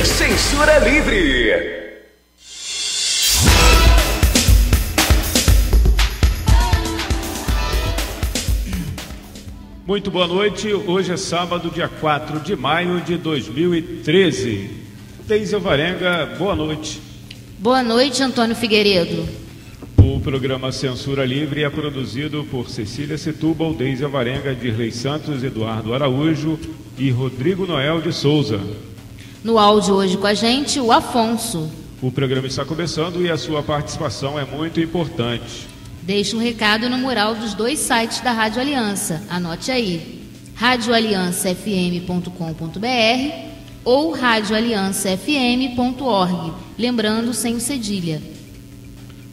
Censura Livre. Muito boa noite, hoje é sábado, dia 4 de maio de 2013. Deise Alvarenga, boa noite. Boa noite, Antônio Figueiredo. O programa Censura Livre é produzido por Cecília Setúbal, Deise Alvarenga, Dirley Santos, Eduardo Araújo e Rodrigo Noel de Souza. No áudio hoje com a gente, o Afonso. O programa está começando e a sua participação é muito importante. Deixe um recado no mural dos dois sites da Rádio Aliança. Anote aí, radioaliançafm.com.br ou radioaliançafm.org, lembrando sem o cedilha.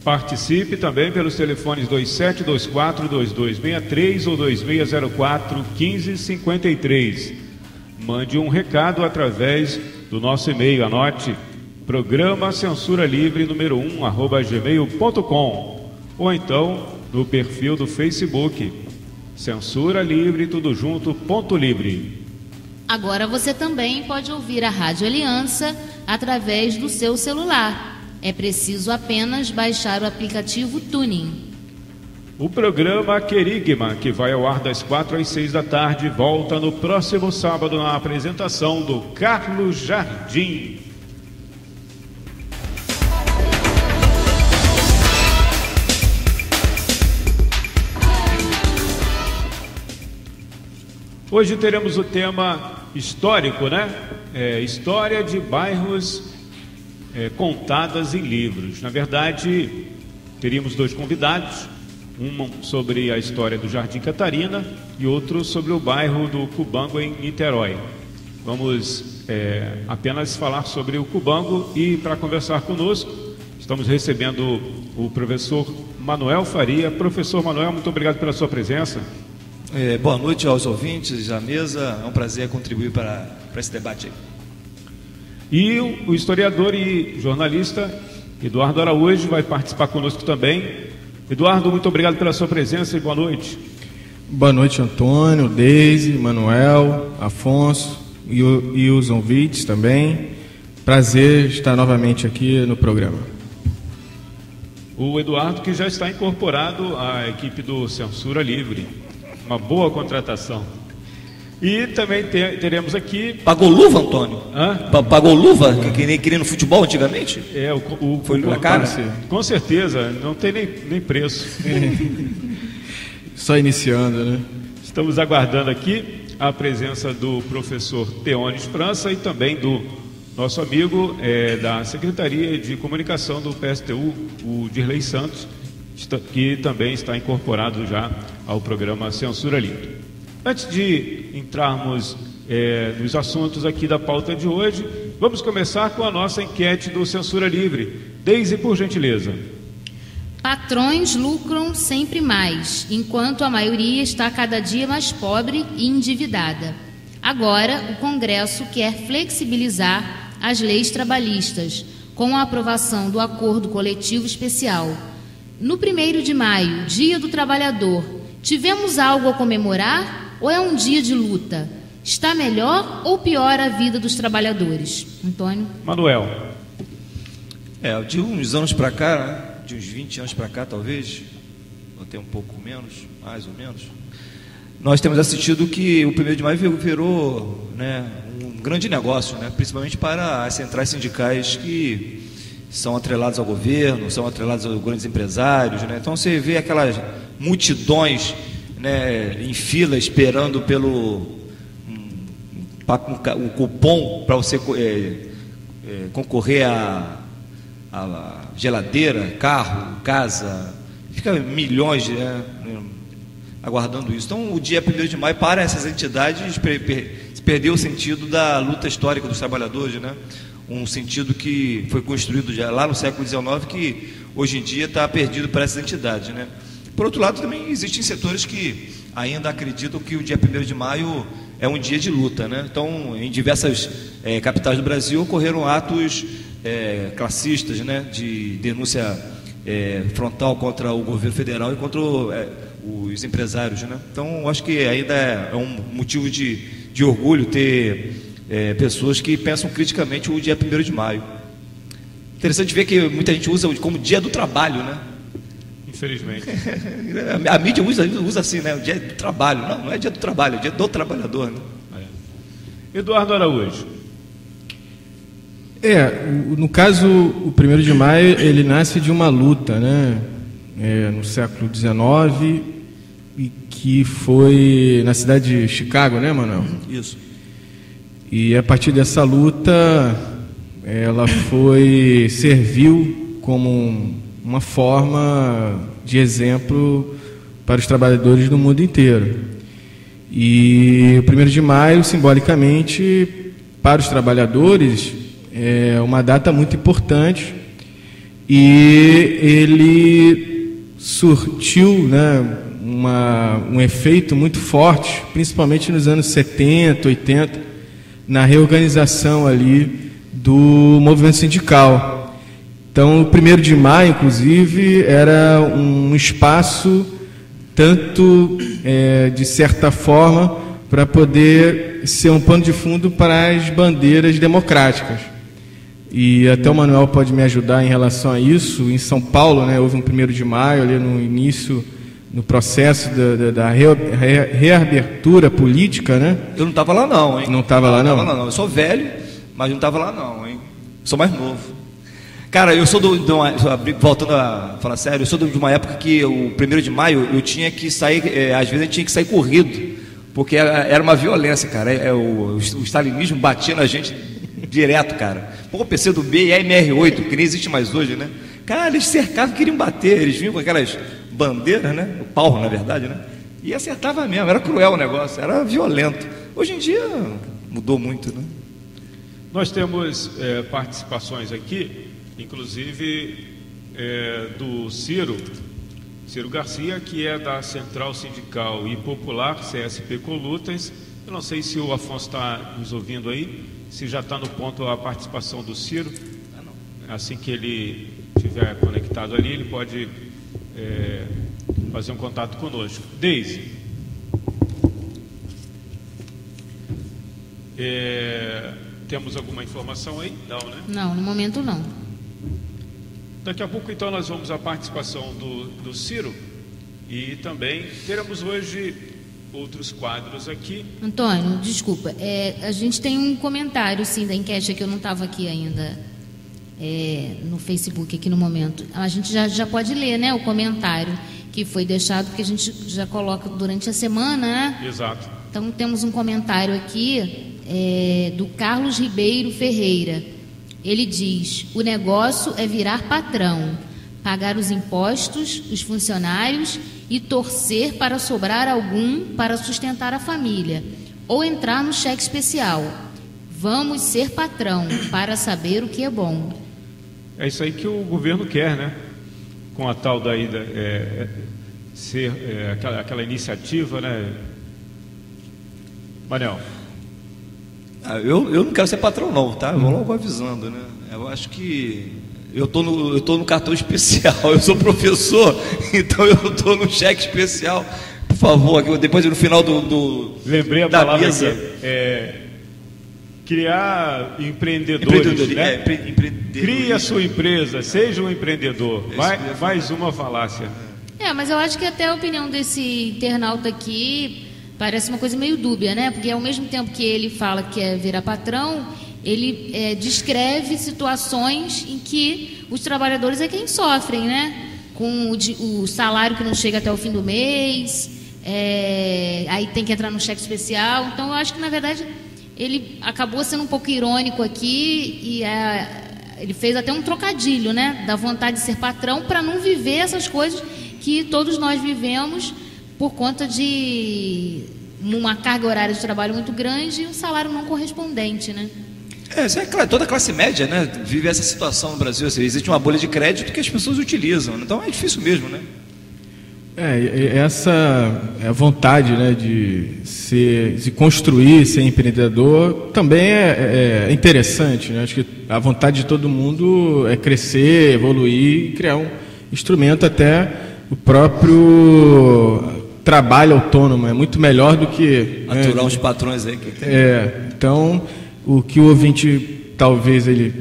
Participe também pelos telefones 2724-2263 ou 2604-1553. Mande um recado através do nosso e-mail. Anote, programa Censura Livre número 1 @gmail.com, ou então no perfil do Facebook Censura Livre tudo junto _livre. Agora você também pode ouvir a Rádio Aliança através do seu celular. É preciso apenas baixar o aplicativo Tuning. O programa Querigma, que vai ao ar das 4 às 6 da tarde, volta no próximo sábado na apresentação do Carlos Jardim. Hoje teremos o tema histórico, né? História de bairros contadas em livros. Na verdade, teríamos dois convidados, um sobre a história do Jardim Catarina e outro sobre o bairro do Cubango em Niterói. Vamos apenas falar sobre o Cubango e para conversar conosco estamos recebendo o professor Manuel Faria. Professor Manuel, muito obrigado pela sua presença. Boa noite aos ouvintes da mesa, é um prazer contribuir para esse debate aí. E o historiador e jornalista Eduardo Araújo vai participar conosco também. Eduardo, muito obrigado pela sua presença e boa noite. Boa noite, Antônio, Deise, Manuel, Afonso e os ouvintes também. Prazer estar novamente aqui no programa. O Eduardo, que já está incorporado à equipe do Censura Livre. Uma boa contratação. E também teremos aqui... Pagou luva, Antônio? Hã? Pagou luva, que nem queria no futebol antigamente? Foi na cara? Com certeza, não tem nem preço. Só iniciando, né? Estamos aguardando aqui a presença do professor Teones França e também do nosso amigo da Secretaria de Comunicação do PSTU, o Dirley Santos, que também está incorporado já ao programa Censura Livre. Antes de entrarmos nos assuntos aqui da pauta de hoje, vamos começar com a nossa enquete do Censura Livre. Deise, por gentileza. Patrões lucram sempre mais, enquanto a maioria está cada dia mais pobre e endividada. Agora, o Congresso quer flexibilizar as leis trabalhistas, com a aprovação do Acordo Coletivo Especial. No 1º de maio, Dia do Trabalhador, tivemos algo a comemorar ou é um dia de luta? Está melhor ou pior a vida dos trabalhadores? Antônio? Manuel. De uns anos para cá, né? De uns 20 anos para cá, talvez, ou até um pouco menos, mais ou menos, nós temos assistido que o 1º de maio virou, né, um grande negócio, né? Principalmente para as centrais sindicais que são atreladas ao governo, são atreladas aos grandes empresários, né? Então você vê aquelas multidões, né, em fila esperando pelo um cupom para você concorrer a geladeira, carro, casa. Fica milhões, né, aguardando isso. Então o dia 1º de maio, para essas entidades, perdeu o sentido da luta histórica dos trabalhadores, né? Um sentido que foi construído já lá no século XIX, que hoje em dia está perdido para essas entidades, né? Por outro lado, também existem setores que ainda acreditam que o dia 1º de maio é um dia de luta, né? Então, em diversas capitais do Brasil ocorreram atos classistas, né? De denúncia frontal contra o governo federal e contra os empresários, né? Então, acho que ainda é um motivo de orgulho ter pessoas que pensam criticamente o dia 1º de maio. Interessante ver que muita gente usa como dia do trabalho, né? Infelizmente. A mídia usa assim, né? O dia do trabalho. Não é dia do trabalho, é dia do trabalhador, né? Eduardo Araújo. No caso, o 1º de maio, ele nasce de uma luta, né? No século XIX, e que foi na cidade de Chicago, né, Manuel? Isso. E a partir dessa luta, ela serviu como uma forma de exemplo para os trabalhadores do mundo inteiro. E o 1º de maio, simbolicamente, para os trabalhadores, é uma data muito importante, e ele surtiu, né, um efeito muito forte, principalmente nos anos 70, 80, na reorganização ali do movimento sindical. Então, o 1º de maio, inclusive, era um espaço, tanto, de certa forma, para poder ser um pano de fundo para as bandeiras democráticas. E até o Manuel pode me ajudar em relação a isso. Em São Paulo, né, houve um 1º de maio, ali no início, no processo da reabertura política, né? Eu não estava lá não, hein? Não estava lá não? Eu sou velho, mas não estava lá não, hein? Sou mais novo. Cara, eu sou voltando a falar sério, eu sou de uma época que o 1º de maio eu tinha que sair, às vezes a gente tinha que sair corrido, porque era uma violência, cara. O stalinismo batia na gente direto, cara. Pô, o PCdoB e a MR8, que nem existe mais hoje, né? Cara, eles cercavam e queriam bater, eles vinham com aquelas bandeiras, né? O pau, na verdade, né? E acertava mesmo, era cruel o negócio, era violento. Hoje em dia mudou muito, né? Nós temos participações aqui, inclusive do Ciro Garcia, que é da Central Sindical e Popular, CSP Colutas. Eu não sei se o Afonso está nos ouvindo aí, se já está no ponto a participação do Ciro. Assim que ele estiver conectado ali, ele pode fazer um contato conosco. Deise, temos alguma informação aí? Não, né? Não, no momento não. Daqui a pouco, então, nós vamos à participação do Ciro, e também teremos hoje outros quadros aqui. Antônio, desculpa, a gente tem um comentário, sim, da enquete, que eu não estava aqui ainda no Facebook, aqui no momento. A gente já pode ler, né, o comentário que foi deixado, porque a gente já coloca durante a semana, né? Exato. Então, temos um comentário aqui do Carlos Ribeiro Ferreira. Ele diz: o negócio é virar patrão, pagar os impostos, os funcionários e torcer para sobrar algum para sustentar a família, ou entrar no cheque especial. Vamos ser patrão para saber o que é bom. É isso aí que o governo quer, né? Com a tal daí ser aquela iniciativa, né? Manel. Eu não quero ser patrão não, tá? Eu vou logo avisando, né? Eu acho que eu tô no cartão especial, eu sou professor, então eu tô no cheque especial. Por favor, aqui, depois no final lembrei a da palavra mesa. Aqui, criar empreendedores, né? Crie a sua empresa, seja um empreendedor. Mais uma falácia. Mas eu acho que até a opinião desse internauta aqui parece uma coisa meio dúbia, né? Porque ao mesmo tempo que ele fala que é virar patrão, ele descreve situações em que os trabalhadores é quem sofrem, né? Com o salário que não chega até o fim do mês, aí tem que entrar no cheque especial. Então eu acho que, na verdade, ele acabou sendo um pouco irônico aqui e ele fez até um trocadilho, né? Da vontade de ser patrão para não viver essas coisas que todos nós vivemos por conta de uma carga horária de trabalho muito grande e um salário não correspondente, né? Claro, toda a classe média, né, vive essa situação no Brasil. Assim, existe uma bolha de crédito que as pessoas utilizam, então é difícil mesmo, né? Essa vontade, né, de se construir, ser empreendedor, também é interessante, né? Acho que a vontade de todo mundo é crescer, evoluir e criar um instrumento. Até o próprio trabalho autônomo é muito melhor do que aturar os patrões aí que tem. Então o que o ouvinte, talvez ele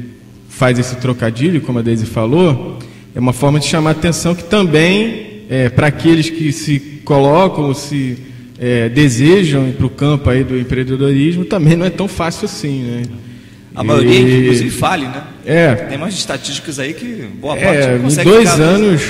faz esse trocadilho, como a Deise falou, é uma forma de chamar a atenção que também, para aqueles que se colocam ou se desejam ir para o campo aí do empreendedorismo, também não é tão fácil assim, né? A maioria, inclusive, fale, né? Tem mais estatísticas aí que boa parte não consegue. Em 2 anos,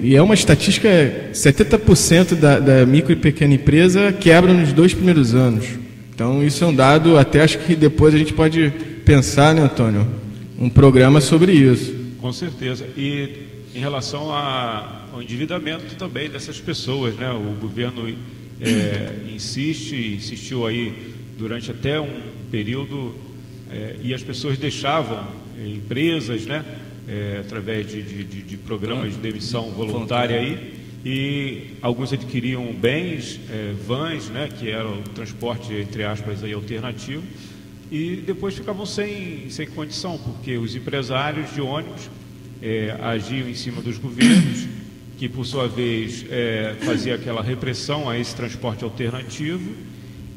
e é uma estatística, 70% da micro e pequena empresa quebra nos 2 primeiros anos. Então, isso é um dado, até acho que depois a gente pode pensar, né, Antônio, um programa sobre isso. Com certeza. E em relação ao endividamento também dessas pessoas, né? O governo insistiu aí durante até um período, e as pessoas deixavam empresas, né? Através de programas de demissão voluntária aí, e alguns adquiriam bens, vans, né? Que era o transporte, entre aspas, aí, alternativo, e depois ficavam sem condição, porque os empresários de ônibus agiam em cima dos governos, que por sua vez fazia aquela repressão a esse transporte alternativo,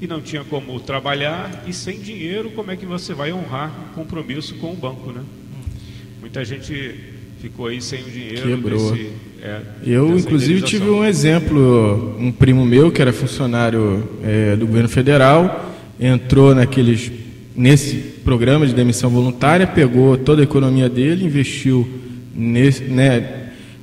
e não tinha como trabalhar, e sem dinheiro como é que você vai honrar o compromisso com o banco, né? Muita gente ficou aí sem o dinheiro. Quebrou. Eu, inclusive, tive um exemplo, um primo meu que era funcionário do governo federal, entrou nesse programa de demissão voluntária, pegou toda a economia dele, investiu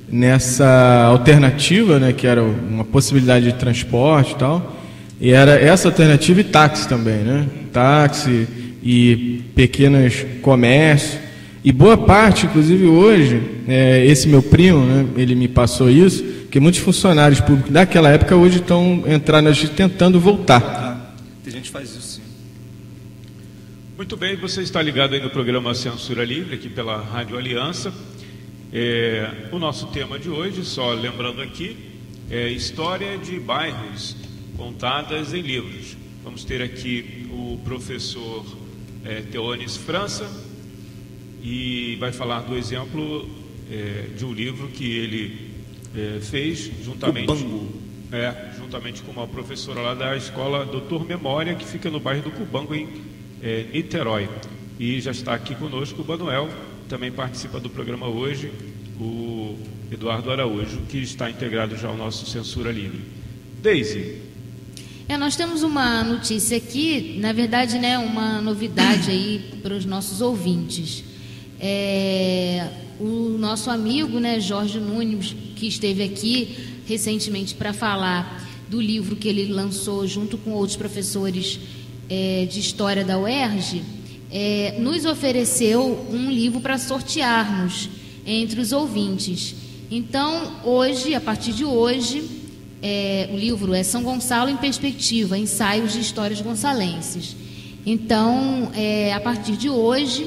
nessa alternativa, né, que era uma possibilidade de transporte e tal, e era essa alternativa e táxi também, né? Táxi e pequenos comércios. E boa parte, inclusive hoje, esse meu primo, né, ele me passou isso, que muitos funcionários públicos daquela época hoje estão entrando na justiça tentando voltar. Tem gente que faz isso, sim. Muito bem, você está ligado aí no programa Censura Livre, aqui pela Rádio Aliança. O nosso tema de hoje, só lembrando aqui, é história de bairros contadas em livros. Vamos ter aqui o professor Teonis França, e vai falar do exemplo de um livro que ele fez juntamente com uma professora lá da escola Doutor Memória, que fica no bairro do Cubango, em Niterói. E já está aqui conosco o Manuel, também participa do programa hoje, o Eduardo Araújo, que está integrado já ao nosso Censura Livre. Deise. Nós temos uma notícia aqui, na verdade, né, uma novidade aí para os nossos ouvintes. O nosso amigo, né, Jorge Nunes, que esteve aqui recentemente para falar do livro que ele lançou junto com outros professores de História da UERJ, nos ofereceu um livro para sortearmos entre os ouvintes. Então, hoje, a partir de hoje, o livro é São Gonçalo em Perspectiva, Ensaios de Histórias Gonçalenses. Então, a partir de hoje,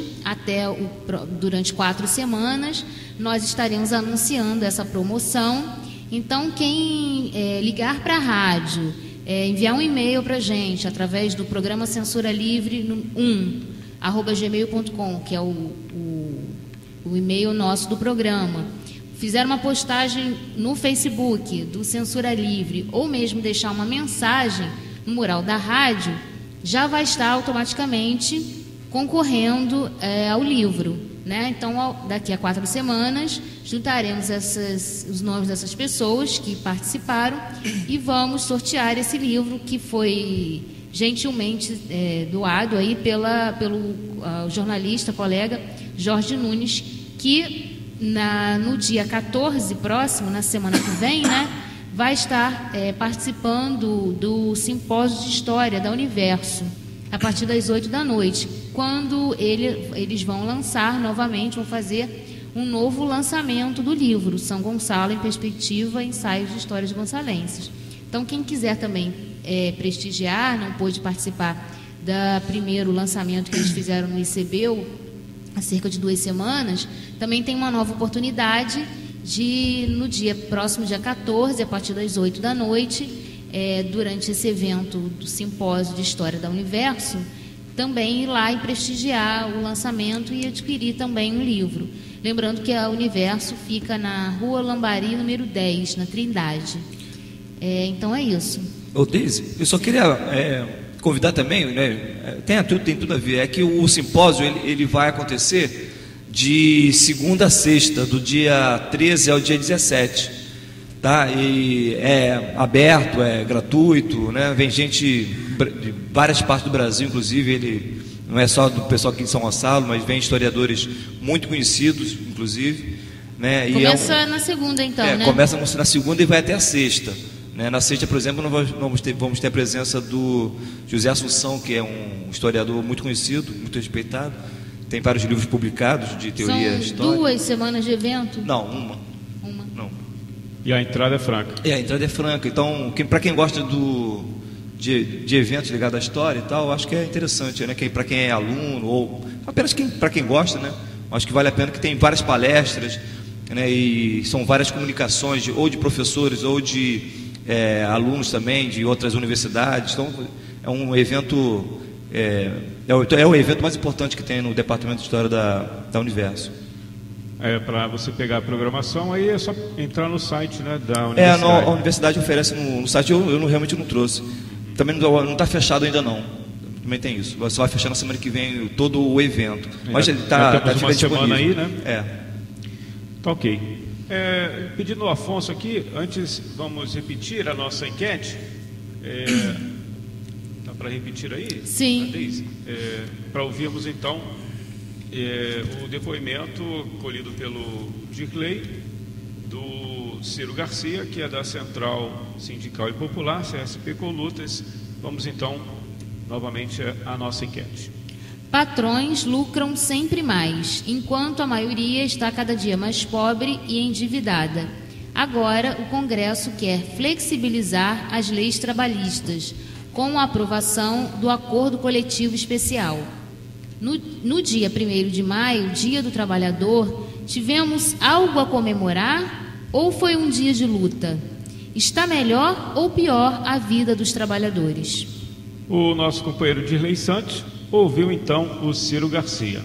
durante 4 semanas, nós estaremos anunciando essa promoção. Então, quem ligar para a rádio, enviar um e-mail para a gente, através do programa Censura Livre 1@gmail.com, que é o e-mail nosso do programa, fizer uma postagem no Facebook do Censura Livre, ou mesmo deixar uma mensagem no mural da rádio, já vai estar automaticamente concorrendo ao livro, né? Então, daqui a 4 semanas, juntaremos os nomes dessas pessoas que participaram e vamos sortear esse livro que foi gentilmente doado aí pelo jornalista, colega Jorge Nunes, que no dia 14 próximo, na semana que vem, né, vai estar participando do simpósio de história da Universo, a partir das 8 da noite, quando eles vão lançar novamente, vão fazer um novo lançamento do livro, São Gonçalo em Perspectiva, Ensaios de Histórias Gonçalenses. Então, quem quiser também prestigiar, não pôde participar do primeiro lançamento que eles fizeram no ICBU, há cerca de 2 semanas, também tem uma nova oportunidade no próximo dia 14, a partir das 8 da noite, durante esse evento do Simpósio de História da Universo, também ir lá e prestigiar o lançamento e adquirir também um livro. Lembrando que a Universo fica na Rua Lambari, número 10, na Trindade. Então é isso. Deise, eu só queria convidar também, né, tem tudo a ver, é que o simpósio ele vai acontecer de segunda a sexta, do dia 13 ao dia 17, tá? E é aberto, é gratuito, né? Vem gente de várias partes do Brasil, inclusive, ele não é só do pessoal aqui de São Gonçalo, mas vem historiadores muito conhecidos, inclusive, né? Começa na segunda, então, né? Começa na segunda e vai até a sexta. Né? Na sexta, por exemplo, vamos ter a presença do José Assunção, que é um historiador muito conhecido, muito respeitado. Tem vários livros publicados de teoria histórica. São 2 semanas de evento? Não, uma. Não. E a entrada é franca? A entrada é franca. Então, para quem gosta de eventos ligados à história e tal, acho que é interessante, né? Para quem é aluno ou apenas para quem gosta, né? Acho que vale a pena, que tem várias palestras, né? E são várias comunicações ou de professores ou de alunos também de outras universidades. Então é um evento é o evento mais importante que tem no Departamento de História da Universo. Para você pegar a programação, aí é só entrar no site, né, da universidade. A universidade oferece no site, eu realmente não trouxe. Também não está fechado ainda não. Também tem isso. Você vai fechar na semana que vem todo o evento. Mas ele está uma semana aí, né? Tá ok. Pedindo ao Afonso aqui, antes vamos repetir a nossa enquete. Dá para repetir aí? Sim. Para ouvirmos então o depoimento colhido pelo Dirley, do Ciro Garcia, que é da Central Sindical e Popular, CSP com Lutas. Vamos então novamente à nossa enquete. Patrões lucram sempre mais, enquanto a maioria está cada dia mais pobre e endividada. Agora, o Congresso quer flexibilizar as leis trabalhistas, com a aprovação do Acordo Coletivo Especial. No dia 1º de maio, Dia do Trabalhador, tivemos algo a comemorar ou foi um dia de luta? Está melhor ou pior a vida dos trabalhadores? O nosso companheiro Dirley Santos ouviu então o Ciro Garcia.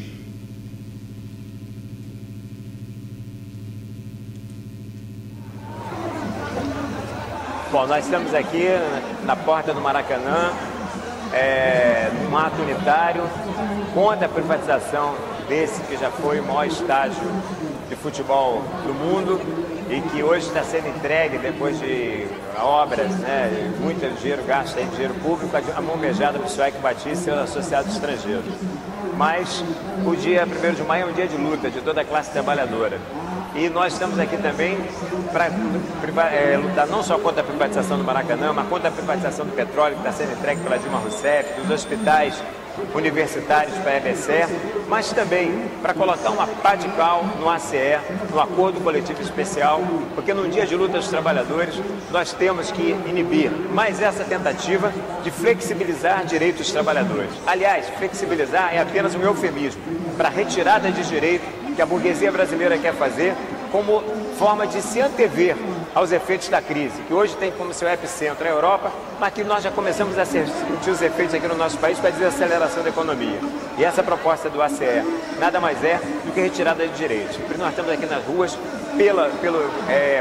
Bom, nós estamos aqui na porta do Maracanã, num ato unitário contra a privatização desse que já foi o maior estádio de futebol do mundo e que hoje está sendo entregue depois de obras, né, muito dinheiro gasto em dinheiro público, a mão beijada para o Suec Batista e seus associados estrangeiros. Mas o dia 1º de maio é um dia de luta de toda a classe trabalhadora. E nós estamos aqui também para lutar não só contra a privatização do Maracanã, mas contra a privatização do petróleo que está sendo entregue pela Dilma Rousseff, dos hospitais universitários para a EBSER, mas também para colocar uma pá de cal no ACE, no Acordo Coletivo Especial, porque num dia de luta dos trabalhadores nós temos que inibir mais essa tentativa de flexibilizar direitos dos trabalhadores. Aliás, flexibilizar é apenas um eufemismo para a retirada de direito que a burguesia brasileira quer fazer como forma de se antever aos efeitos da crise, que hoje tem como seu epicentro a Europa, mas que nós já começamos a sentir os efeitos aqui no nosso país com a desaceleração da economia. E essa proposta do ACE nada mais é do que retirada de direitos. Por isso nós estamos aqui nas ruas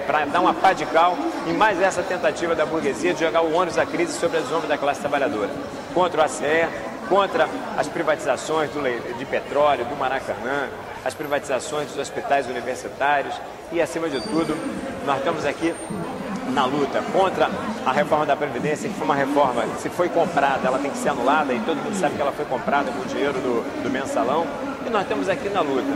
para dar uma pá de cal em mais essa tentativa da burguesia de jogar o ônus da crise sobre os ombros da classe trabalhadora. Contra o ACE, contra as privatizações de petróleo, do Maracanã, as privatizações dos hospitais universitários e, acima de tudo, nós estamos aqui na luta contra a reforma da Previdência, que foi uma reforma, se foi comprada, ela tem que ser anulada e todo mundo sabe que ela foi comprada com o dinheiro do mensalão. E nós estamos aqui na luta,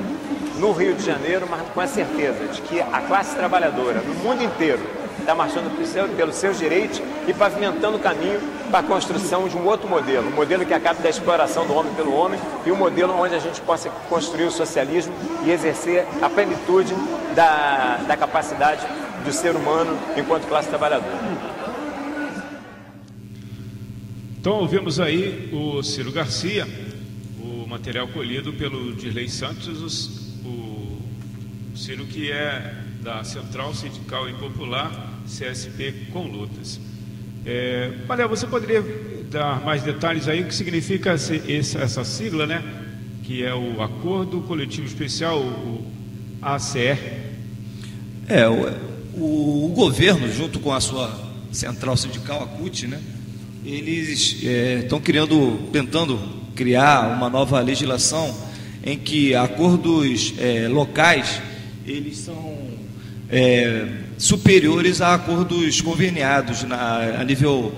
no Rio de Janeiro, mas com a certeza de que a classe trabalhadora, no mundo inteiro, está marchando pelos seus direitos e pavimentando o caminho para a construção de um outro modelo, um modelo que acabe da exploração do homem pelo homem e um modelo onde a gente possa construir o socialismo e exercer a plenitude da capacidade do ser humano enquanto classe trabalhadora. Então ouvimos aí o Ciro Garcia, o material colhido pelo Dirley Santos, o Ciro que é da Central Sindical e Popular, CSP com Lutas. Valeu, você poderia dar mais detalhes aí, o que significa essa sigla, né? Que é o Acordo Coletivo Especial, o ACE. O governo, junto com a sua central sindical, a CUT, né? eles estão tentando criar uma nova legislação em que acordos locais eles são superiores a acordos conveniados a nível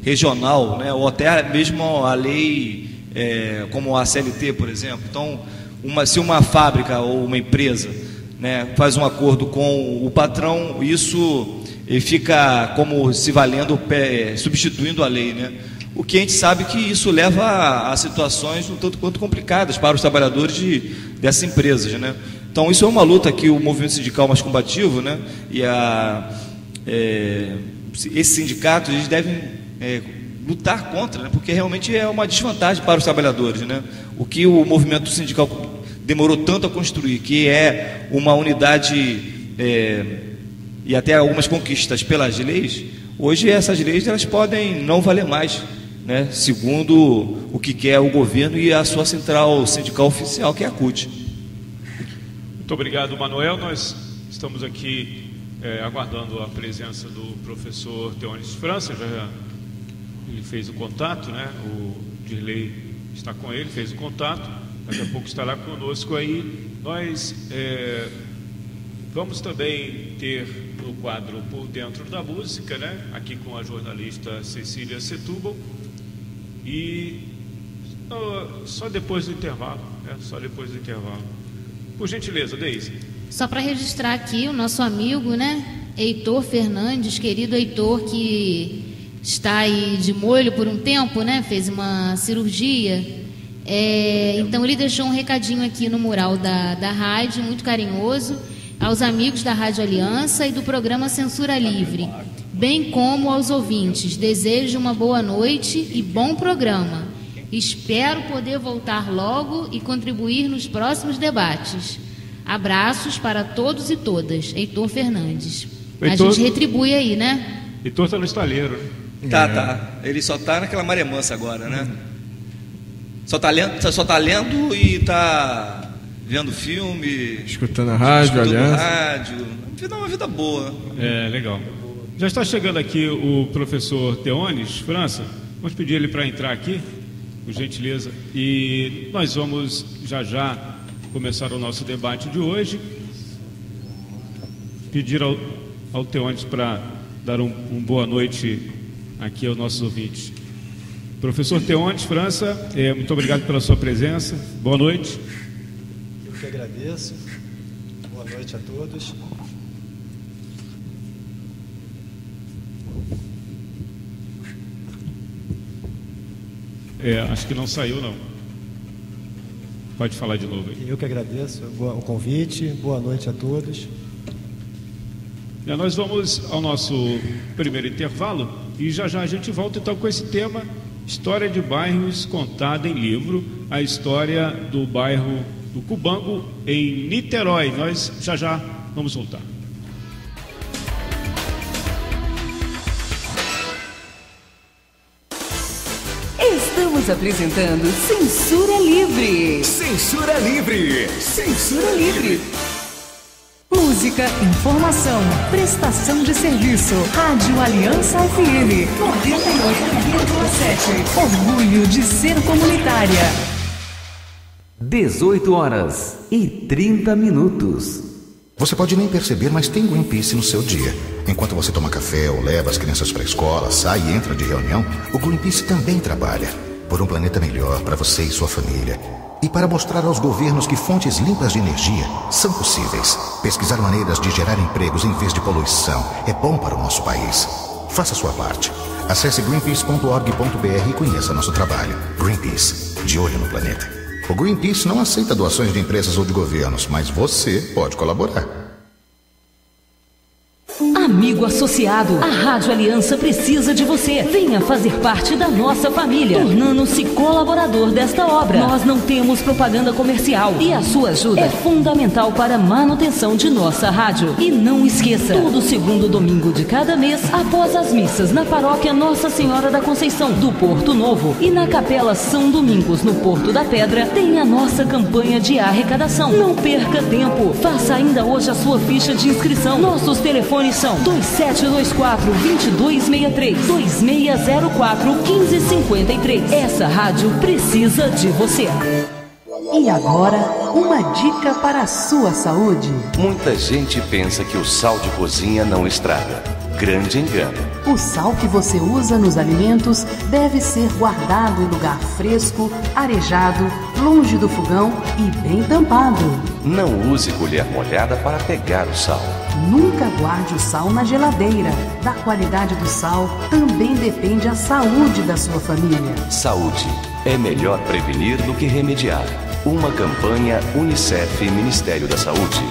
regional, né, ou até mesmo a lei como a CLT, por exemplo. Então, se uma fábrica ou uma empresa, né, faz um acordo com o patrão, isso fica como se valendo, substituindo a lei, né? O que a gente sabe que isso leva a situações um tanto quanto complicadas para os trabalhadores dessas empresas, né? Então, isso é uma luta que o movimento sindical mais combativo, né, e esses sindicatos eles devem lutar contra, né, porque realmente é uma desvantagem para os trabalhadores, né? O que o movimento sindical demorou tanto a construir, que é uma unidade e até algumas conquistas pelas leis, hoje essas leis elas podem não valer mais, né, segundo o que quer o governo e a sua central sindical oficial, que é a CUT. Muito obrigado, Manuel. Nós estamos aqui aguardando a presença do professor Teones França. Ele fez o contato, né? O Dirley está com ele, fez o contato. Daqui a pouco estará conosco aí. Nós vamos também ter o quadro Por Dentro da Música, né? Aqui com a jornalista Cecília Setúbal. E só depois do intervalo, né? Só depois do intervalo. Por gentileza, Deise. Só para registrar aqui o nosso amigo, né? Heitor Fernandes, querido Heitor, que está aí de molho por um tempo, né? Fez uma cirurgia. Então ele deixou um recadinho aqui no mural da rádio, muito carinhoso, aos amigos da Rádio Aliança e do programa Censura Livre, bem como aos ouvintes. Desejo uma boa noite e bom programa. Espero poder voltar logo e contribuir nos próximos debates. Abraços para todos e todas. Heitor Fernandes. Heitor, a gente retribui aí, né? Heitor está no estaleiro. Tá. Ele só está naquela maré mansa agora, né? Só tá lendo e tá vendo filme, escutando a rádio, Aliança. Uma vida boa. Legal. Já está chegando aqui o professor Teones França. Vamos pedir ele para entrar aqui, por gentileza. E nós vamos já começar o nosso debate de hoje. Pedir ao Teones para dar um boa noite aqui aos nossos ouvintes. Professor Teones França, muito obrigado pela sua presença. Boa noite. Eu que agradeço. Boa noite a todos. Acho que não saiu, não. Pode falar de novo aí. Eu que agradeço o convite. Boa noite a todos. Nós vamos ao nosso primeiro intervalo e já a gente volta então com esse tema: história de bairros contada em livro, a história do bairro do Cubango em Niterói. Nós já vamos voltar. Estamos apresentando Censura Livre. Censura Livre. Censura Livre. Música, informação, prestação de serviço. Rádio Aliança FM 98,7. Orgulho de ser comunitária. 18h30. Você pode nem perceber, mas tem Greenpeace no seu dia. Enquanto você toma café ou leva as crianças para a escola, sai e entra de reunião, o Greenpeace também trabalha por um planeta melhor para você e sua família. E para mostrar aos governos que fontes limpas de energia são possíveis. Pesquisar maneiras de gerar empregos em vez de poluição é bom para o nosso país. Faça sua parte. Acesse greenpeace.org.br e conheça nosso trabalho. Greenpeace, de olho no planeta. O Greenpeace não aceita doações de empresas ou de governos, mas você pode colaborar. Amigo associado, a Rádio Aliança precisa de você. Venha fazer parte da nossa família, tornando-se colaborador desta obra. Nós não temos propaganda comercial e a sua ajuda é fundamental para a manutenção de nossa rádio. E não esqueça, todo segundo domingo de cada mês, após as missas na paróquia Nossa Senhora da Conceição do Porto Novo e na Capela São Domingos no Porto da Pedra, tem a nossa campanha de arrecadação. Não perca tempo, faça ainda hoje a sua ficha de inscrição. Nossos telefones são 724-2263, 2604-1553. Essa rádio precisa de você. E agora, uma dica para a sua saúde. Muita gente pensa que o sal de cozinha não estraga. Grande engano. O sal que você usa nos alimentos deve ser guardado em lugar fresco, arejado, longe do fogão e bem tampado. Não use colher molhada para pegar o sal. Nunca guarde o sal na geladeira. Da qualidade do sal também depende a saúde da sua família. Saúde. É melhor prevenir do que remediar. Uma campanha UNICEF e Ministério da Saúde.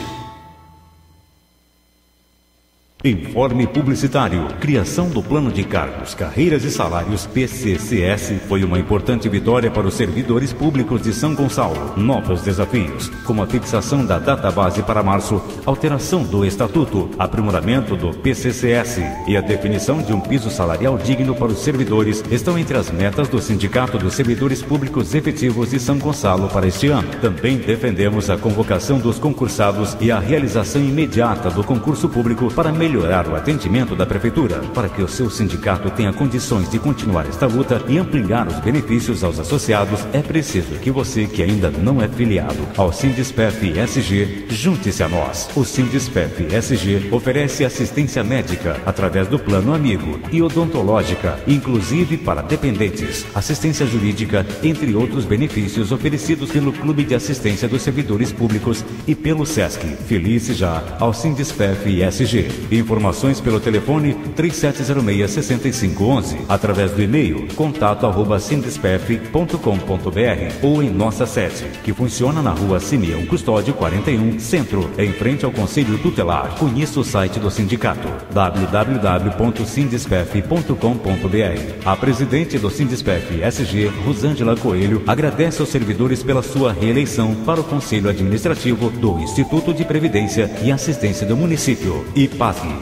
Informe publicitário. Criação do Plano de Cargos, Carreiras e Salários PCCS foi uma importante vitória para os servidores públicos de São Gonçalo. Novos desafios, como a fixação da database para março, alteração do estatuto, aprimoramento do PCCS e a definição de um piso salarial digno para os servidores, estão entre as metas do Sindicato dos Servidores Públicos Efetivos de São Gonçalo para este ano. Também defendemos a convocação dos concursados e a realização imediata do concurso público para melhorar o atendimento da Prefeitura. Para que o seu sindicato tenha condições de continuar esta luta e ampliar os benefícios aos associados, é preciso que você, que ainda não é filiado ao Sindispef SG, junte-se a nós. O Sindispef SG oferece assistência médica através do Plano Amigo e odontológica, inclusive para dependentes, assistência jurídica, entre outros benefícios oferecidos pelo Clube de Assistência dos Servidores Públicos e pelo SESC. Filie-se já ao Sindispef SG. Informações pelo telefone 3706-6511, através do e-mail contato@sindispef.com.br ou em nossa sede, que funciona na rua Simeão Custódio 41, Centro, em frente ao Conselho Tutelar. Conheça o site do sindicato, www.sindispef.com.br. A presidente do Sindispef SG, Rosângela Coelho, agradece aos servidores pela sua reeleição para o Conselho Administrativo do Instituto de Previdência e Assistência do Município. E pague.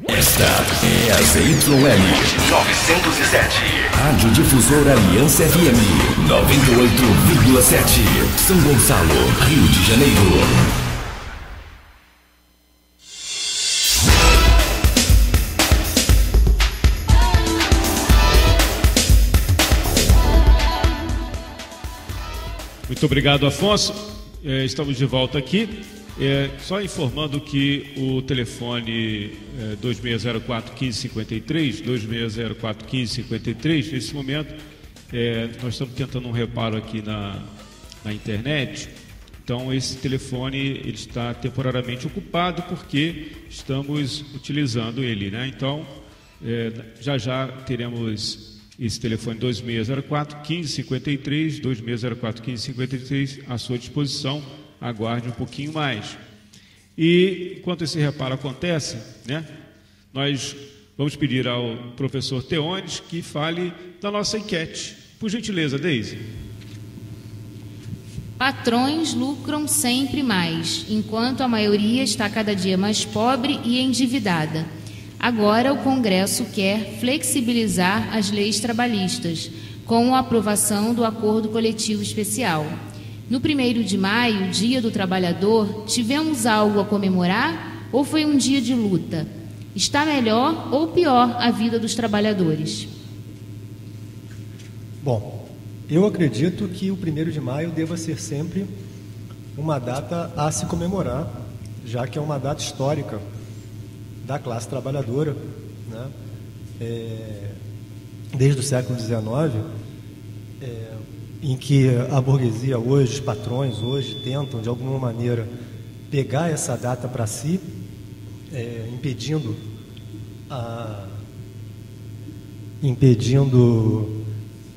Esta é a ZYL 907. Rádio Difusora Aliança FM 98,7. São Gonçalo, Rio de Janeiro. Muito obrigado, Afonso. Estamos de volta aqui. Só informando que o telefone 2604-1553, 2604-1553, nesse momento, nós estamos tentando um reparo aqui na internet. Então, esse telefone ele está temporariamente ocupado porque estamos utilizando ele, né? Então, já teremos esse telefone 2604-1553, 2604-1553 à sua disposição. Aguarde um pouquinho mais. E enquanto esse reparo acontece, né, nós vamos pedir ao professor Teones que fale da nossa enquete. Por gentileza, Deise. Patrões lucram sempre mais, enquanto a maioria está cada dia mais pobre e endividada. Agora o Congresso quer flexibilizar as leis trabalhistas, com a aprovação do Acordo Coletivo Especial. No 1º de maio, Dia do Trabalhador, tivemos algo a comemorar ou foi um dia de luta? Está melhor ou pior a vida dos trabalhadores? Bom, eu acredito que o 1º de maio deva ser sempre uma data a se comemorar, já que é uma data histórica da classe trabalhadora, né? Desde o século XIX, em que a burguesia hoje, os patrões hoje tentam de alguma maneira pegar essa data para si, impedindo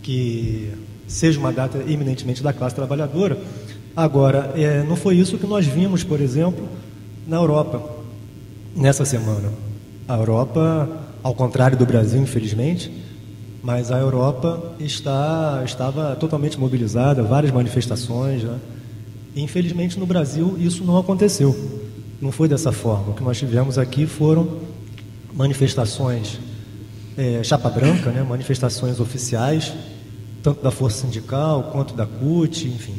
que seja uma data eminentemente da classe trabalhadora. Agora, não foi isso que nós vimos, por exemplo, na Europa nessa semana. A Europa, ao contrário do Brasil, infelizmente, mas a Europa estava totalmente mobilizada, várias manifestações, né? E, infelizmente, no Brasil isso não aconteceu. Não foi dessa forma. O que nós tivemos aqui foram manifestações chapa branca, né? Manifestações oficiais, tanto da Força Sindical quanto da CUT, enfim.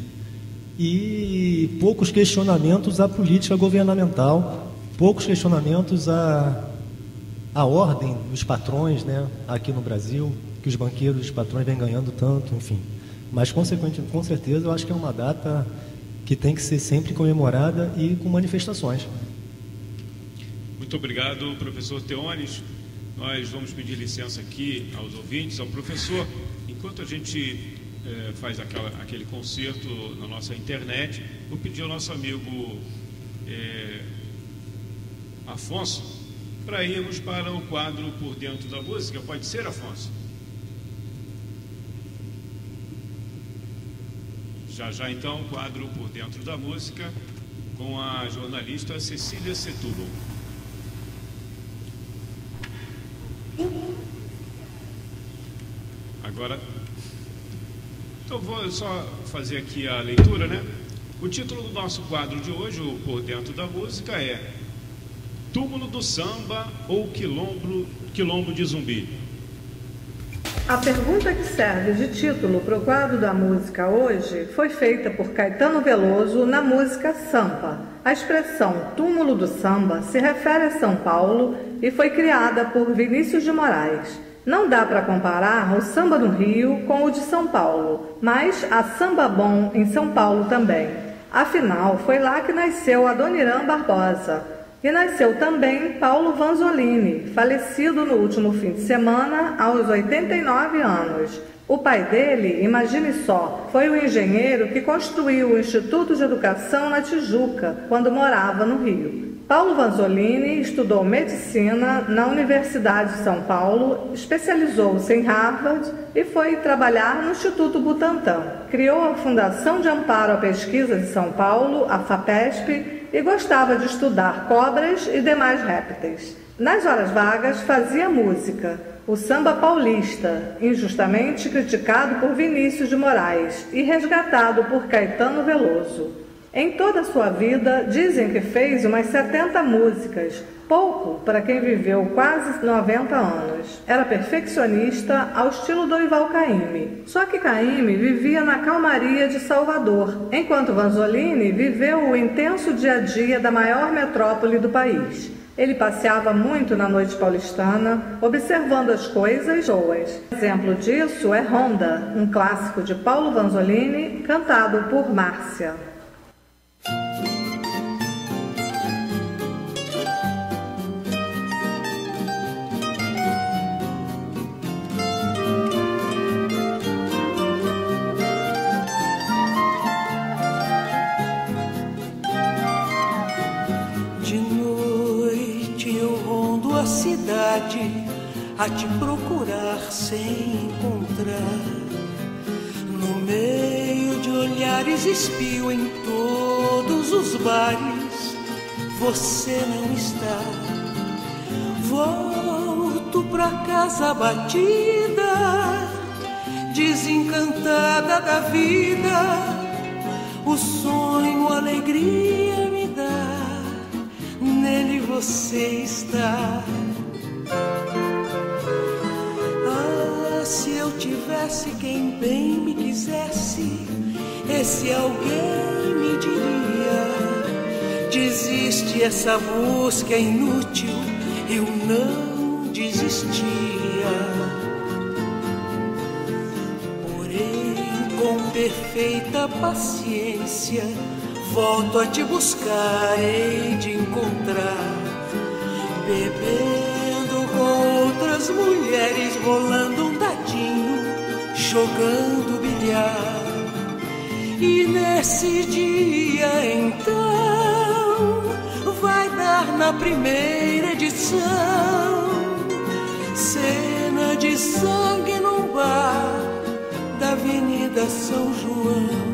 E poucos questionamentos à política governamental poucos questionamentos à ordem dos patrões, né, aqui no Brasil, que os banqueiros, os patrões vêm ganhando tanto, enfim. Mas, com certeza, eu acho que é uma data que tem que ser sempre comemorada e com manifestações. Muito obrigado, professor Teones. Nós vamos pedir licença aqui aos ouvintes, ao professor. Enquanto a gente faz aquele concerto na nossa internet, vou pedir ao nosso amigo Afonso para irmos para o quadro Por Dentro da Música. Pode ser, Afonso? Já então, o quadro Por Dentro da Música com a jornalista Cecília Setúbal. Agora, então vou só fazer aqui a leitura, né? O título do nosso quadro de hoje, o Por Dentro da Música, é Túmulo do Samba ou Quilombo de Zumbi? A pergunta que serve de título para o quadro da música hoje foi feita por Caetano Veloso na música Sampa. A expressão túmulo do samba se refere a São Paulo e foi criada por Vinícius de Moraes. Não dá para comparar o samba do Rio com o de São Paulo, mas há samba bom em São Paulo também. Afinal, foi lá que nasceu Adoniran Barbosa. E nasceu também Paulo Vanzolini, falecido no último fim de semana aos 89 anos. O pai dele, imagine só, foi o engenheiro que construiu o Instituto de Educação na Tijuca, quando morava no Rio. Paulo Vanzolini estudou medicina na Universidade de São Paulo, especializou-se em Harvard e foi trabalhar no Instituto Butantan. Criou a Fundação de Amparo à Pesquisa de São Paulo, a FAPESP, e gostava de estudar cobras e demais répteis. Nas horas vagas fazia música, o samba paulista, injustamente criticado por Vinícius de Moraes e resgatado por Caetano Veloso. Em toda a sua vida, dizem que fez umas 70 músicas, pouco para quem viveu quase 90 anos. Era perfeccionista ao estilo Dorival Caymmi. Só que Caymmi vivia na calmaria de Salvador, enquanto Vanzolini viveu o intenso dia a dia da maior metrópole do país. Ele passeava muito na noite paulistana, observando as coisas boas. Exemplo disso é Honda, um clássico de Paulo Vanzolini, cantado por Márcia. A te procurar sem encontrar, no meio de olhares espio em todos os bares, você não está. Volto pra casa batida, desencantada da vida, o sonho, a alegria me dá, nele você está. Se eu tivesse quem bem me quisesse, esse alguém me diria: desiste, essa busca é inútil, eu não desistia. Porém, com perfeita paciência, volto a te buscar, hei de encontrar, bebendo com outras mulheres, rolando um dadinho, jogando bilhar. E nesse dia então vai dar na primeira edição cena de sangue num bar da Avenida São João.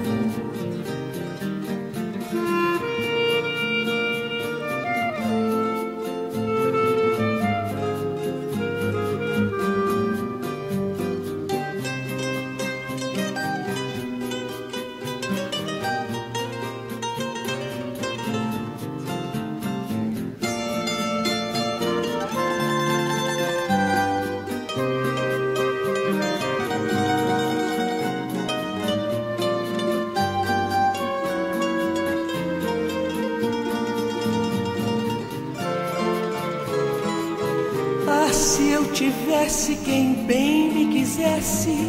eu tivesse quem bem me quisesse,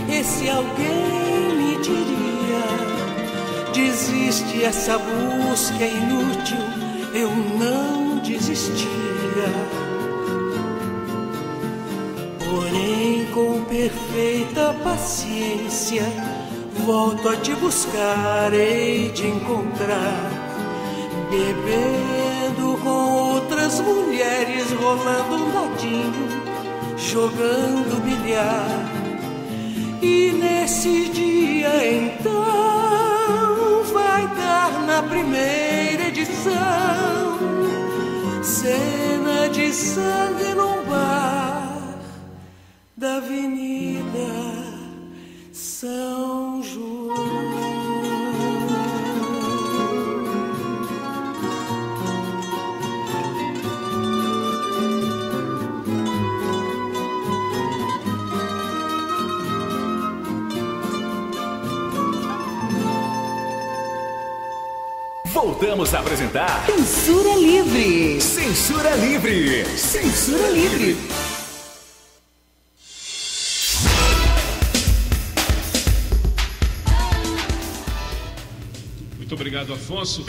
esse alguém me diria: desiste, essa busca é inútil. Eu não desistia. Porém, com perfeita paciência, volto a te buscar, hei de encontrar, bebendo com outras mulheres, rolando um dadinho, jogando bilhar. E nesse dia então vai dar na primeira edição cena de sangue num bar da Avenida São João. Voltamos a apresentar Censura Livre. Censura Livre. Censura Livre. Muito obrigado, Afonso.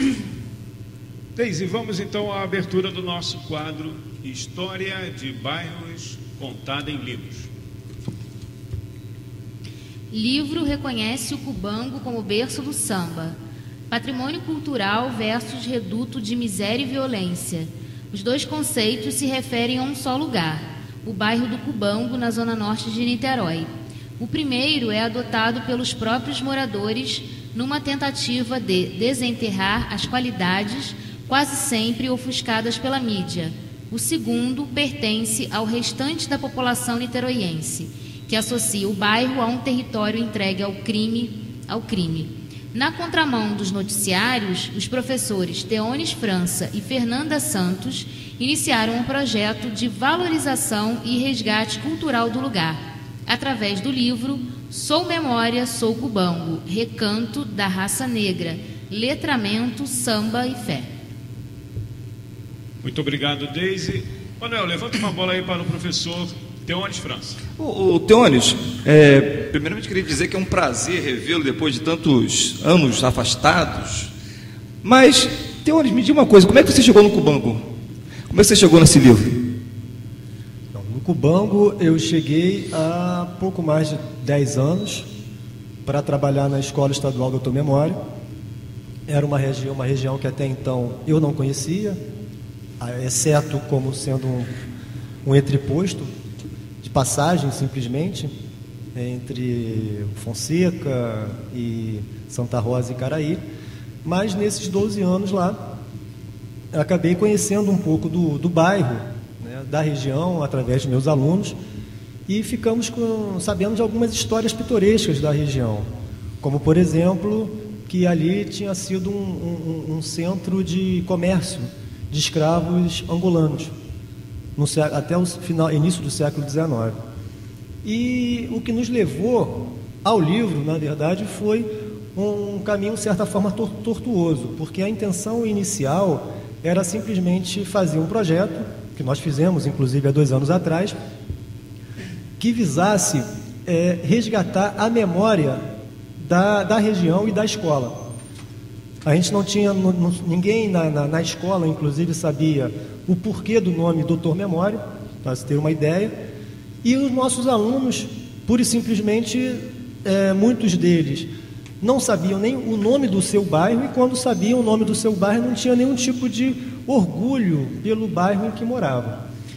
Deise, vamos então à abertura do nosso quadro História de Bairros contada em livros. Livro reconhece o Cubango como berço do samba. Patrimônio cultural versus reduto de miséria e violência. Os dois conceitos se referem a um só lugar, o bairro do Cubango, na zona norte de Niterói. O primeiro é adotado pelos próprios moradores numa tentativa de desenterrar as qualidades, quase sempre ofuscadas pela mídia. O segundo pertence ao restante da população niteroiense, que associa o bairro a um território entregue ao crime. Na contramão dos noticiários, os professores Teones França e Fernanda Santos iniciaram um projeto de valorização e resgate cultural do lugar, através do livro Sou Memória, Sou Cubango, Recanto da Raça Negra, Letramento, Samba e Fé. Muito obrigado, Deise. Manuel, levanta uma bola aí para o professor Teones França. O Teones, primeiramente queria dizer que é um prazer revê-lo depois de tantos anos afastados. Mas, Teones, me diga uma coisa, como é que você chegou no Cubango? Como é que você chegou nesse livro? No Cubango eu cheguei há pouco mais de 10 anos para trabalhar na Escola Estadual Doutor Memória. Era uma região que até então eu não conhecia, exceto como sendo um entreposto de passagem, simplesmente, entre Fonseca e Santa Rosa e Caraí. Mas nesses 12 anos lá, eu acabei conhecendo um pouco do bairro, né, da região, através de meus alunos, e ficamos sabendo de algumas histórias pitorescas da região, como, por exemplo, que ali tinha sido um centro de comércio de escravos angolanos, até o início do século XIX. E o que nos levou ao livro, na verdade, foi um caminho, de certa forma, tortuoso, porque a intenção inicial era simplesmente fazer um projeto, que nós fizemos, inclusive, há 2 anos atrás, que visasse resgatar a memória da região e da escola. A gente não tinha, ninguém na escola, inclusive, sabia o porquê do nome Doutor Memória, para se ter uma ideia, e os nossos alunos, pura e simplesmente, muitos deles não sabiam nem o nome do seu bairro, e quando sabiam o nome do seu bairro, não tinha nenhum tipo de orgulho pelo bairro em que moravam.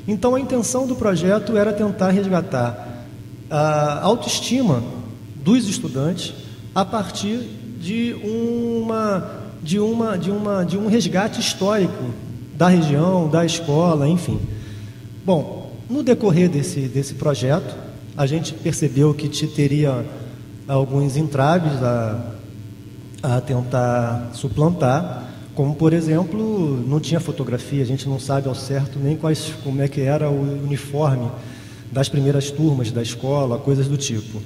Então, a intenção do projeto era tentar resgatar a autoestima dos estudantes a partir de um resgate histórico da região, da escola, enfim. Bom, no decorrer desse projeto, a gente percebeu que teria alguns entraves a tentar suplantar, como, por exemplo, não tinha fotografia, a gente não sabe ao certo nem como é que era o uniforme das primeiras turmas da escola, coisas do tipo.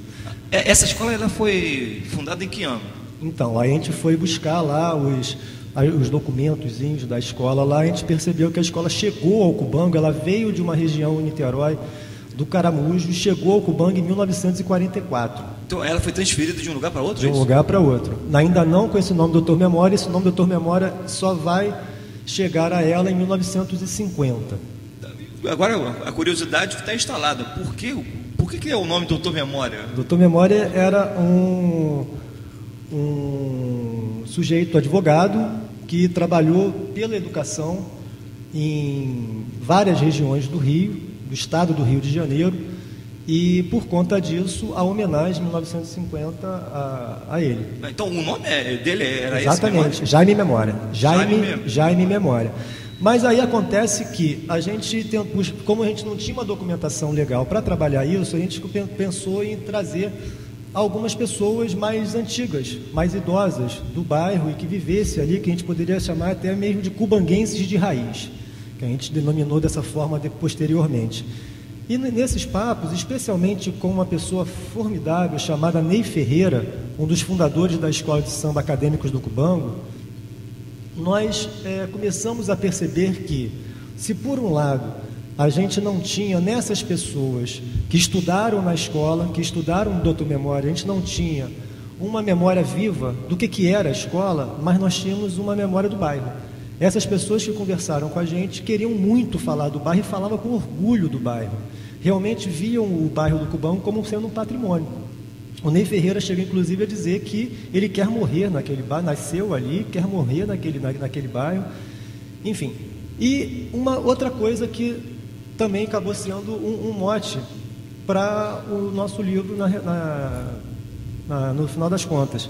Essa escola ela foi fundada em que ano? Então, aí a gente foi buscar lá os documentos da escola lá, a gente percebeu que a escola chegou ao Cubango, ela veio de uma região em Niterói do Caramujo, e chegou ao Cubango em 1944. Então ela foi transferida de um lugar para outro? De um lugar para outro. Ainda não com esse nome Doutor Memória, esse nome Doutor Memória só vai chegar a ela em 1950. Agora, a curiosidade que está instalada, por que é o nome Doutor Memória? Doutor Memória era um sujeito advogado que trabalhou pela educação em várias regiões do Rio, do estado do Rio de Janeiro, e por conta disso a homenagem em 1950 a ele. Então o nome dele era exatamente, esse? Jaime Memória. Jaime Memória. Mas aí acontece que a gente, como a gente não tinha uma documentação legal para trabalhar isso, a gente pensou em trazer algumas pessoas mais antigas, mais idosas do bairro e que vivesse ali, que a gente poderia chamar até mesmo de cubanguenses de raiz, que a gente denominou dessa forma posteriormente. E nesses papos, especialmente com uma pessoa formidável chamada Ney Ferreira, um dos fundadores da Escola de Samba Acadêmicos do Cubango, nós começamos a perceber que, se por um lado a gente não tinha nessas pessoas que estudaram na escola, que estudaram no Doutor Memória, a gente não tinha uma memória viva do que era a escola, mas nós tínhamos uma memória do bairro. Essas pessoas que conversaram com a gente queriam muito falar do bairro e falavam com orgulho do bairro. Realmente viam o bairro do Cubango como sendo um patrimônio. O Ney Ferreira chega inclusive a dizer que ele quer morrer naquele bairro, nasceu ali, quer morrer naquele bairro, enfim. E uma outra coisa que também acabou sendo um mote para o nosso livro no final das contas.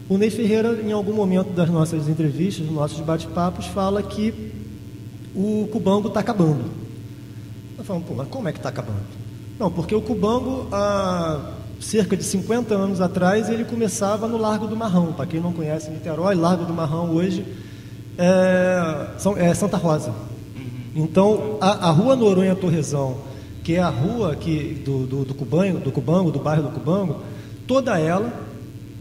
O Ney Ferreira, em algum momento das nossas entrevistas, dos nossos bate-papos, fala que o Cubango está acabando. Nós falamos, mas como é que está acabando? Não, porque o Cubango, há cerca de 50 anos atrás, ele começava no Largo do Marrão. Para quem não conhece Niterói, Largo do Marrão hoje é Santa Rosa. Então, a Rua Noronha Torrezão, que é a rua do Cubango, do bairro do Cubango, toda ela,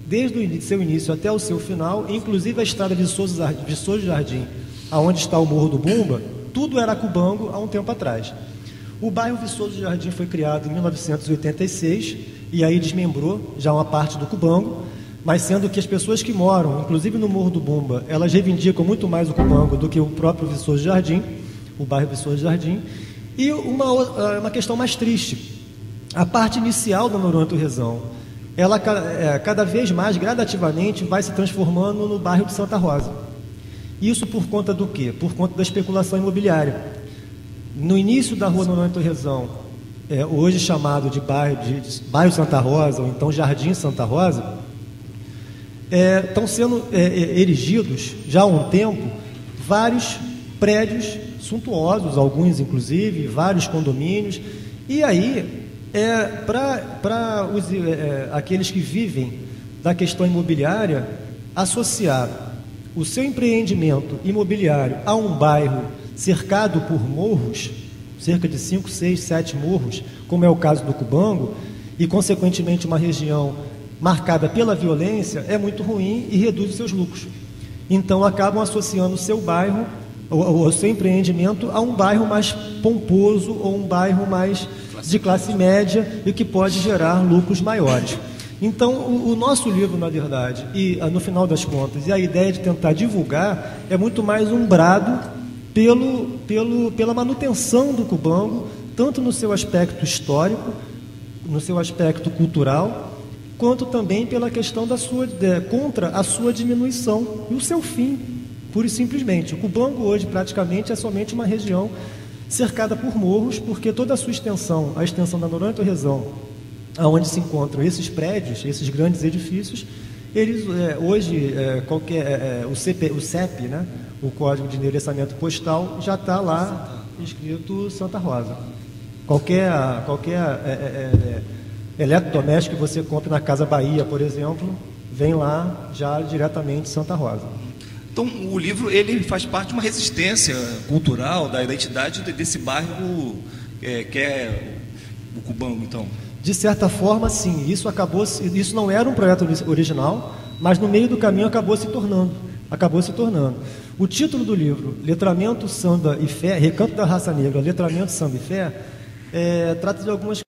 desde o seu início até o seu final, inclusive a estrada de Viçoso Jardim, aonde está o Morro do Bumba, tudo era Cubango há um tempo atrás. O bairro Viçoso Jardim foi criado em 1986 e aí desmembrou já uma parte do Cubango, mas sendo que as pessoas que moram, inclusive no Morro do Bumba, elas reivindicam muito mais o Cubango do que o próprio Viçoso Jardim, o bairro Viçoso Jardim. E uma questão mais triste, a parte inicial da Noronha Torrezão, ela cada vez mais, gradativamente, vai se transformando no bairro de Santa Rosa. Isso por conta do quê? Por conta da especulação imobiliária. No início da Rua Noronha Torrezão, hoje chamado de bairro Santa Rosa, ou então Jardim Santa Rosa, estão sendo erigidos, já há um tempo, vários prédios suntuosos, alguns inclusive, vários condomínios, e aí, para aqueles que vivem da questão imobiliária, associar o seu empreendimento imobiliário a um bairro cercado por morros, cerca de 5, 6, 7 morros, como é o caso do Cubango, e consequentemente uma região marcada pela violência, é muito ruim e reduz os seus lucros. Então acabam associando o seu bairro, o seu empreendimento, a um bairro mais pomposo ou um bairro mais de classe média e que pode gerar lucros maiores. Então, o nosso livro, na verdade, e no final das contas, e a ideia de tentar divulgar, é muito mais um brado pela manutenção do Cubango, tanto no seu aspecto histórico, no seu aspecto cultural, quanto também pela questão contra a sua diminuição e o seu fim, pura e simplesmente. O Cubango hoje praticamente é somente uma região cercada por morros, porque toda a sua extensão, a extensão da Noronha Torrezão, aonde se encontram esses prédios, esses grandes edifícios, eles hoje o CEP, né, o Código de Endereçamento Postal, já está lá escrito Santa Rosa. Qualquer eletrodoméstico que você compre na Casa Bahia, por exemplo, vem lá já diretamente Santa Rosa. Então, o livro ele faz parte de uma resistência cultural da identidade desse bairro que é o Cubango, então. De certa forma, sim. Isso não era um projeto original, mas no meio do caminho acabou se tornando. O título do livro, Letramento, Samba e Fé, Recanto da Raça Negra, Letramento, Samba e Fé, Trata de algumas